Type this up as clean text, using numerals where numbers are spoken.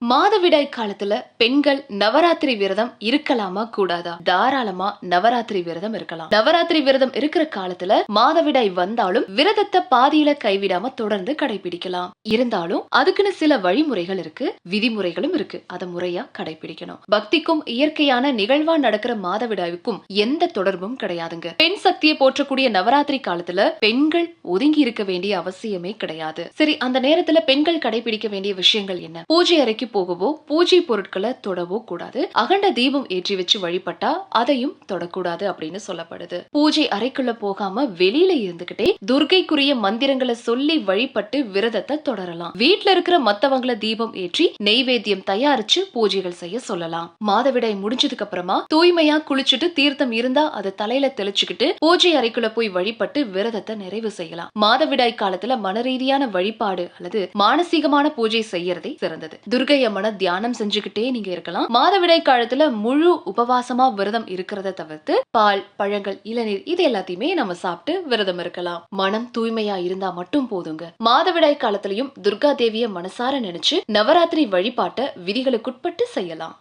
மாதவிடாய் காலத்துல பெண்கள் நவராத்திரி விரதம் இருக்கலாமா கூடாதா? தாராளமா நவராத்திரி விரதம் இருக்கலாம். நவராத்திரி விரதம் இருக்கிற காலத்துல மாதவிடாய் வந்தாலும் விரதத்தை பாதியில கைவிடாம தொடர்ந்து கடைபிடிக்கலாம். இருந்தாலும் அதுக்குன்னு சில வழிமுறைகள் இருக்கு, விதிமுறைகளும் இருக்கு. அதை முறையா கடைபிடிக்கணும். பக்திக்கும் இயற்கையான நிகழ்வா நடக்கிற மாதவிடாய்க்கும் எந்த தொடர்பும் கிடையாதுங்க. பெண் சக்தியை போற்றக்கூடிய நவராத்திரி காலத்துல பெண்கள் ஒதுங்கி இருக்க வேண்டிய அவசியமே கிடையாது. சரி, அந்த நேரத்துல பெண்கள் கடைபிடிக்க வேண்டிய விஷயங்கள் என்ன? பூஜை அறைக்கு போகவோ பூஜை பொருட்களை தொடவோ கூடாது. அகண்ட தீபம் ஏற்றி வச்சு வழிபட்டா அதையும் தொடக்கூடாது அப்படின்னு சொல்லப்படுது. பூஜை அறைக்குள்ள போகாம வெளியில இருந்துகிட்டே துர்க்கைக்குரிய மந்திரங்களை சொல்லி வழிபட்டு விரதத்தை தொடரலாம். வீட்டுல இருக்கிற மத்தவங்களை தீபம் ஏற்றி நெய்வேத்தியம் தயாரிச்சு பூஜைகள் செய்ய சொல்லலாம். மாதவிடாய் முடிஞ்சதுக்கு அப்புறமா தூய்மையா குளிச்சுட்டு தீர்த்தம் இருந்தா அதை தலையில தெளிச்சுக்கிட்டு பூஜை அறைக்குள்ள போய் வழிபட்டு விரதத்தை நிறைவு செய்யலாம். மாதவிடாய் காலத்துல மனரீதியான வழிபாடு அல்லது மானசீகமான பூஜை செய்யறதே சிறந்தது. துர்கை அம்மனை தியானம் செஞ்சுக்கிட்டே நீங்க இருக்கலாம். மாதவிடாய் காலத்துல முழு உபவாசமா விரதம் இருக்கிறத தவிர்த்து பால், பழங்கள், இளநீர் இது எல்லாத்தையுமே நம்ம சாப்பிட்டு விரதம் இருக்கலாம். மனம் தூய்மையா இருந்தா மட்டும் போதுங்க. மாதவிடாய் காலத்திலையும் துர்கா தேவிய மனசார நினைச்சு நவராத்திரி வழிபாட்டை விதிகளுக்குட்பட்டு செய்யலாம்.